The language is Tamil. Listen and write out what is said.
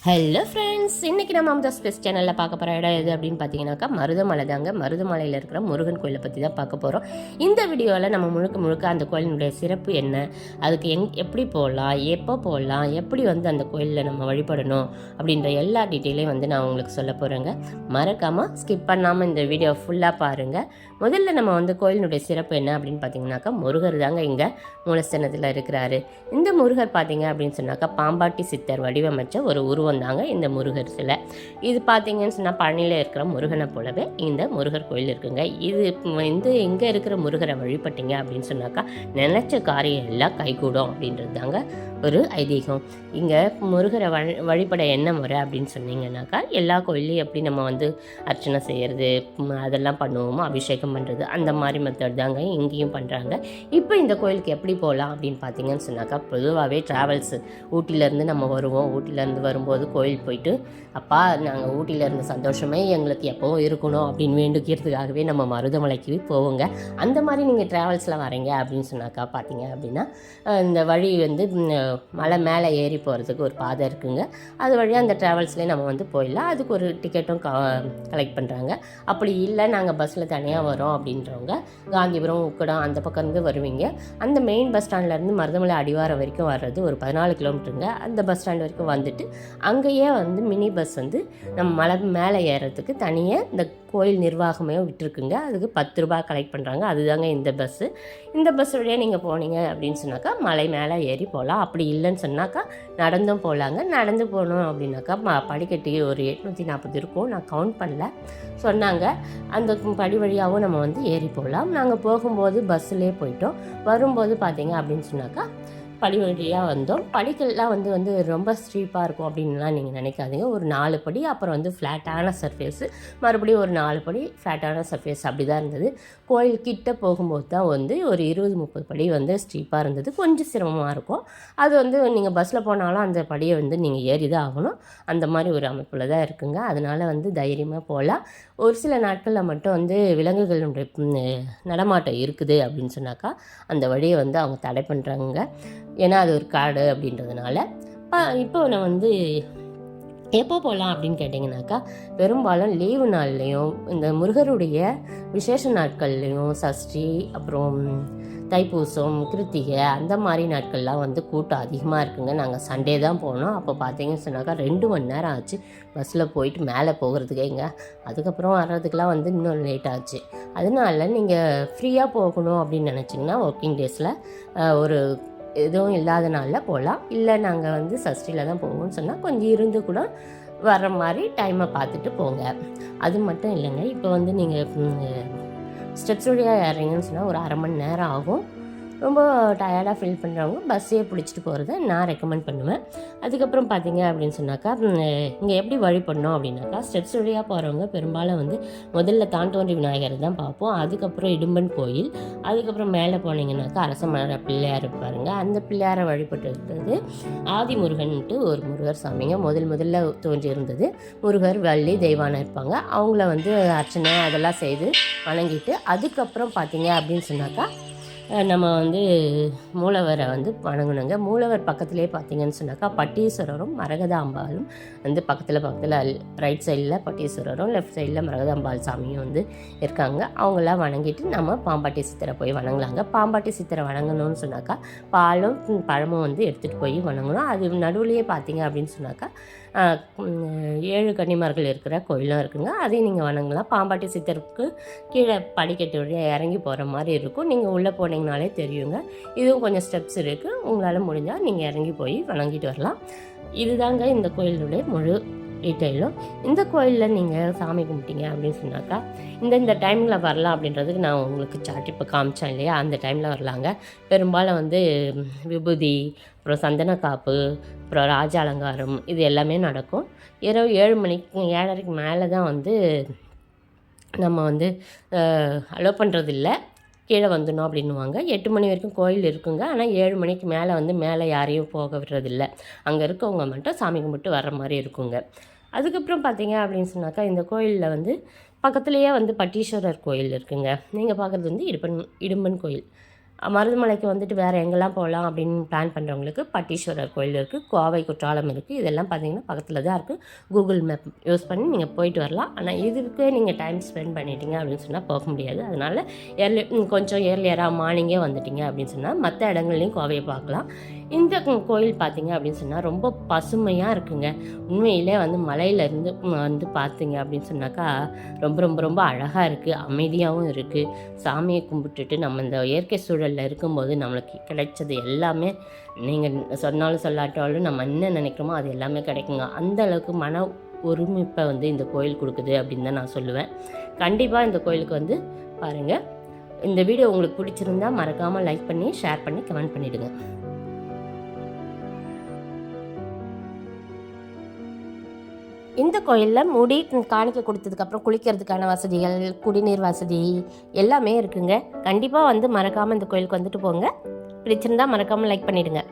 ஹலோ ஃப்ரெண்ட்ஸ், இன்றைக்கி நம்ம அமுதா ஸ்பேஸ் சேனலில் பார்க்க போகிற இடம் எது அப்படின்னு பார்த்தீங்கன்னாக்கா மருதமலை தாங்க. மருதமலையில் இருக்கிற முருகன் கோயிலை பற்றி தான் பார்க்க போகிறோம். இந்த வீடியோவில் நம்ம முழுக்க அந்த கோயிலினுடைய சிறப்பு என்ன, அதுக்கு எப்படி போகலாம், எப்போ போகலாம், எப்படி அந்த கோயிலில் நம்ம வழிபடணும் அப்படின்ற எல்லா டீட்டெயிலையும் நான் உங்களுக்கு சொல்ல போகிறேங்க. மறக்காமல் ஸ்கிப் பண்ணாமல் இந்த வீடியோ ஃபுல்லாக பாருங்கள். முதல்ல நம்ம கோயிலினுடைய சிறப்பு என்ன அப்படின்னு பார்த்தீங்கன்னாக்கா முருகர் தாங்க இங்கே மூலஸ்தானத்தில் இருக்கிறாரு. இந்த முருகர் பார்த்தீங்க அப்படின்னு சொன்னாக்கா பாம்பாட்டி சித்தர் வடிவமைச்ச ஒரு உருவம் தாங்க இந்த முருகர் சிலை. இது பார்த்தீங்கன்னு சொன்னால் பழனியில் இருக்கிற முருகனை போலவே இந்த முருகர் கோயில் இருக்குங்க. இது எங்கே இருக்கிற முருகரை வழிபட்டீங்க அப்படின்னு சொன்னாக்கா நினைச்ச காரியம் எல்லாம் கைகூடும் அப்படின்றது தாங்க ஒரு ஐதீகம். இங்கே முருகரை வழிபட என்ன முறை அப்படின்னு சொன்னீங்கன்னாக்கா எல்லா கோயிலையும் எப்படி நம்ம அர்ச்சனை செய்கிறது அதெல்லாம் பண்ணுவோமோ, அபிஷேகம் பண்ணுறது அந்த மாதிரி மெத்தட் தாங்க இங்கேயும் பண்ணுறாங்க. இப்போ இந்த கோயிலுக்கு எப்படி போகலாம் அப்படின்னு பார்த்தீங்கன்னு சொன்னாக்கா பொதுவாகவே ட்ராவல்ஸு ஊட்டியிலேருந்து நம்ம வருவோம். ஊட்டியிலேருந்து வரும்போது கோயில் போயிட்டு அப்பா நாங்கள் ஊட்டியில் இருந்த சந்தோஷமே எங்களுக்கு எப்போவும் இருக்கணும் அப்படின்னு வேண்டிக்கிறதுக்காகவே நம்ம மருதமலைக்கு போவோங்க. அந்த மாதிரி நீங்கள் ட்ராவல்ஸில் வரீங்க அப்படின்னு சொன்னாக்கா பார்த்தீங்க அப்படின்னா இந்த வழி மலை மேலே ஏறி போகிறதுக்கு ஒரு பாதை இருக்குங்க. அது வழியாக அந்த ட்ராவல்ஸ்லேயே நம்ம போயிடலாம். அதுக்கு ஒரு டிக்கெட்டும் கலெக்ட் பண்ணுறாங்க. அப்படி இல்லை நாங்கள் பஸ்ஸில் தனியாக வரோம் அப்படின்றவங்க காந்திபுரம் உக்கடம் அந்த பக்கம் இருந்து வருவீங்க. அந்த மெயின் பஸ் ஸ்டாண்ட்லேருந்து மருதமலை அடிவாரம் வரைக்கும் வர்றது ஒரு 14 கிலோமீட்டருங்க. அந்த பஸ் ஸ்டாண்ட் வரைக்கும் வந்துட்டு அங்கேயே மினி பஸ் நம்ம மலை மேலே ஏறத்துக்கு தனியாக இந்த கோயில் நிர்வாகமே விட்டுருக்குங்க. அதுக்கு 10 ரூபாய் கலெக்ட் பண்ணுறாங்க. அதுதாங்க இந்த பஸ்ஸு. இந்த பஸ் வழியாக நீங்கள் போனீங்க அப்படின்னு சொன்னாக்கா மலை மேலே ஏறி போகலாம். அப்படி இல்லைன்னு சொன்னாக்கா நடந்தும் போகலாங்க. நடந்து போகணும் அப்படின்னாக்கா படிக்கட்டு ஒரு 840 இருக்கும். நான் கவுண்ட் பண்ணல சொன்னாங்க. அந்த படி வழியாகவும் நம்ம ஏறி போகலாம். நாங்கள் போகும்போது பஸ்ஸுலேயே போயிட்டோம். வரும்போது பார்த்தீங்க அப்படின்னு சொன்னாக்கா படி வழியாக வந்தோம். படிக்கெல்லாம் ரொம்ப ஸ்ட்ரீப்பாக இருக்கும் அப்படின்லாம் நீங்கள் நினைக்காதீங்க. ஒரு 4 படி, அப்புறம் ஃப்ளாட்டான சர்ஃபேஸு, மறுபடியும் ஒரு 4 படி ஃப்ளாட்டான சர்ஃபேஸ் அப்படி தான் இருந்தது. கோயில் கிட்ட போகும்போது தான் ஒரு 20-30 படி ஸ்ட்ரீப்பாக இருந்தது. கொஞ்சம் சிரமமாக இருக்கும். அது நீங்கள் பஸ்ஸில் போனாலும் அந்த படியை நீங்கள் ஏறி தான் ஆகணும். அந்த மாதிரி ஒரு அமைப்பில் தான் இருக்குங்க. அதனால் தைரியமாக போகலாம். ஒரு சில நாட்களில் மட்டும் விலங்குகளுடைய நடமாட்டம் இருக்குது அப்படின்னு சொன்னாக்கா அந்த வழியை அவங்க தடை பண்ணுறாங்க. ஏன்னா அது ஒரு காடு அப்படின்றதுனால. இப்போ நான் எப்போ போகலாம் அப்படின்னு கேட்டிங்கனாக்கா பெரும்பாலும் லீவு நாள்லேயும் இந்த முருகருடைய விசேஷ நாட்கள்லேயும் சஷ்டி, அப்புறம் தைப்பூசம், கிருத்திகை அந்த மாதிரி நாட்கள்லாம் கூட்டம் அதிகமாக இருக்குங்க. நாங்கள் சண்டே தான் போனோம். அப்போ பார்த்தீங்கன்னு சொன்னாக்கா 2 மணி நேரம் ஆச்சு பஸ்ஸில் போயிட்டு மேலே போகிறதுக்கேங்க. அதுக்கப்புறம் வர்றதுக்கெலாம் இன்னும் லேட் ஆச்சு. அதனால நீங்கள் ஃப்ரீயாக போகணும் அப்படின்னு நினச்சிங்கன்னா ஒர்க்கிங் டேஸில் ஒரு எதுவும் இல்லாத நாளில் போகலாம். இல்லை நாங்கள் சஷ்டியில் தான் போவோம்னு சொன்னால் கொஞ்சம் இருந்து கூட வர்ற மாதிரி டைமை பார்த்துட்டு போங்க. அது மட்டும் இல்லைங்க. இப்போ நீங்கள் ஸ்டெப்ஸ் வழியாக ஏறீங்கன்னு சொன்னால் ஒரு 1/2 மணி நேரம் ஆகும். ரொம்ப டயர்டாக ஃபீல் பண்ணுறவங்க பஸ்ஸே பிடிச்சிட்டு போகிறத நான் ரெக்கமெண்ட் பண்ணுவேன். அதுக்கப்புறம் பார்த்தீங்க அப்படின்னு சொன்னாக்கா இங்கே எப்படி வழிபடணும் அப்படின்னாக்கா ஸ்டெப்ஸ் வழியாக போகிறவங்க பெரும்பாலும் முதல்ல தான்தோன்றி விநாயகர் தான் பார்ப்போம். அதுக்கப்புறம் இடும்பன் கோயில், அதுக்கப்புறம் மேலே போனீங்கன்னாக்கா அரசமர பிள்ளையார் இருப்பாருங்க. அந்த பிள்ளையாரை வழிபட்டு இருக்கிறது ஆதிமுருகன்ட்டு ஒரு முருகர் சாமிங்க. முதல்ல தோன்றி இருந்தது முருகர், வள்ளி, தெய்வானை இருப்பாங்க. அவங்கள அர்ச்சனை அதெல்லாம் செய்து வணங்கிட்டு அதுக்கப்புறம் பார்த்தீங்க அப்படின்னு சொன்னாக்கா நம்ம மூலவரை வணங்கணுங்க. மூலவர் பக்கத்துலேயே பார்த்தீங்கன்னு சொன்னாக்கா பட்டீஸ்வரரும் மரகதாம்பாலும் பக்கத்தில் ரைட் சைடில் பட்டீஸ்வரரும், லெஃப்ட் சைடில் மரகதாம்பாள் சாமியும் இருக்காங்க. அவங்களாம் வணங்கிட்டு நம்ம பாம்பாட்டி சித்தரை போய் வணங்கலாங்க. பாம்பாட்டி சித்தரை வணங்கணும்னு சொன்னாக்கா பாலும் பழமும் எடுத்துகிட்டு போய் வணங்கணும். அது நடுவுலையே பார்த்தீங்க அப்படின்னு சொன்னாக்கா 7 கன்னிமார்கள் இருக்கிற கோயிலும் இருக்குங்க. அதையும் நீங்கள் வணங்கலாம். பாம்பாட்டி சித்தருக்கு கீழே படிக்கட்டு வழியாக இறங்கி போகிற மாதிரி இருக்கும். நீங்கள் உள்ளே போனீங்கனாலே தெரியுங்க. இதுவும் கொஞ்சம் ஸ்டெப்ஸ் இருக்குது. உங்களால் முடிஞ்சால் நீங்கள் இறங்கி போய் வணங்கிட்டு வரலாம். இதுதாங்க இந்த கோயிலுடைய முழு டீட்டெயிலும். இந்த கோயிலில் நீங்கள் சாமி கும்பிட்டீங்க அப்படின்னு சொன்னாக்கா இந்த டைமில் வரலாம் அப்படின்றதுக்கு நான் உங்களுக்கு சார்ட் இப்போ காமிச்சேன் இல்லையா, அந்த டைமில் வரலாங்க. பெரும்பாலும் விபூதி, அப்புறம் சந்தன காப்பு, அப்புறம் ராஜ அலங்காரம் இது எல்லாமே நடக்கும். இரவு 7 மணிக்கு 7:30க்கு மேலே தான் நம்ம அலோவ் பண்ணுறதில்ல. கீழே வந்துடணும் அப்படின்னுவாங்க. 8 மணி வரைக்கும் கோயில் இருக்குங்க. ஆனால் 7 மணிக்கு மேலே மேலே யாரையும் போக விடுறதில்ல. அங்கே இருக்கவங்க மட்டும் சாமி கும்பிட்டு வர்ற மாதிரி இருக்குங்க. அதுக்கப்புறம் பார்த்தீங்க அப்படின்னு சொன்னாக்கா இந்த கோயிலில் பக்கத்துலேயே பட்டீஸ்வரர் கோயில் இருக்குங்க. நீங்கள் பார்க்குறது இடும்பன் கோயில். மருதமலைக்கு வந்துட்டு வேறு எங்கெல்லாம் போகலாம் அப்படின்னு பிளான் பண்ணுறவங்களுக்கு பட்டீஸ்வரர் கோயில் இருக்குது, கோவை குற்றாலம் இருக்குது. இதெல்லாம் பார்த்திங்கன்னா பக்கத்தில் தான் இருக்குது. கூகுள் மேப் யூஸ் பண்ணி நீங்கள் போயிட்டு வரலாம். ஆனால் இதுக்கு நீங்கள் டைம் ஸ்பெண்ட் பண்ணிட்டீங்க அப்படின்னு சொன்னால் போக முடியாது. அதனால் கொஞ்சம் ஏர்லியராக மார்னிங்கே வந்துட்டீங்க அப்படின்னு சொன்னால் மற்ற இடங்கள்லையும் கோவையை பார்க்கலாம். இந்த கோயில் பார்த்திங்க அப்படின்னு சொன்னால் ரொம்ப பசுமையாக இருக்குங்க. உண்மையிலே வந்து மலையிலேருந்து வந்து பார்த்தீங்க அப்படின்னு சொன்னாக்கா ரொம்ப ரொம்ப ரொம்ப அழகாக இருக்குது, அமைதியாகவும் இருக்குது. சாமியை கும்பிட்டுட்டு நம்ம இந்த இயற்கை சூழலில் இருக்கும்போது நம்மளுக்கு கிடைச்சது எல்லாமே நீங்கள் சொன்னாலும் சொல்லாட்டாலும் நம்ம என்ன நினைக்கிறோமோ அது எல்லாமே கிடைக்குங்க. அந்த அளவுக்கு மன ஒருமிப்பை வந்து இந்த கோயில் கொடுக்குது அப்படின்னு தான் நான் சொல்லுவேன். கண்டிப்பாக இந்த கோயிலுக்கு வந்து பாருங்கள். இந்த வீடியோ உங்களுக்கு பிடிச்சிருந்தா மறக்காமல் லைக் பண்ணி ஷேர் பண்ணி கமெண்ட் பண்ணிவிடுங்க. இந்த கோயிலில் முடி காணிக்க கொடுத்ததுக்கப்புறம் குளிக்கிறதுக்கான வசதிகள், குடிநீர் வசதி எல்லாமே இருக்குங்க. கண்டிப்பாக வந்து மறக்காமல் இந்த கோயிலுக்கு வந்துட்டு போங்க. பிடிச்சிருந்தா மறக்காமல் லைக் பண்ணிவிடுங்க.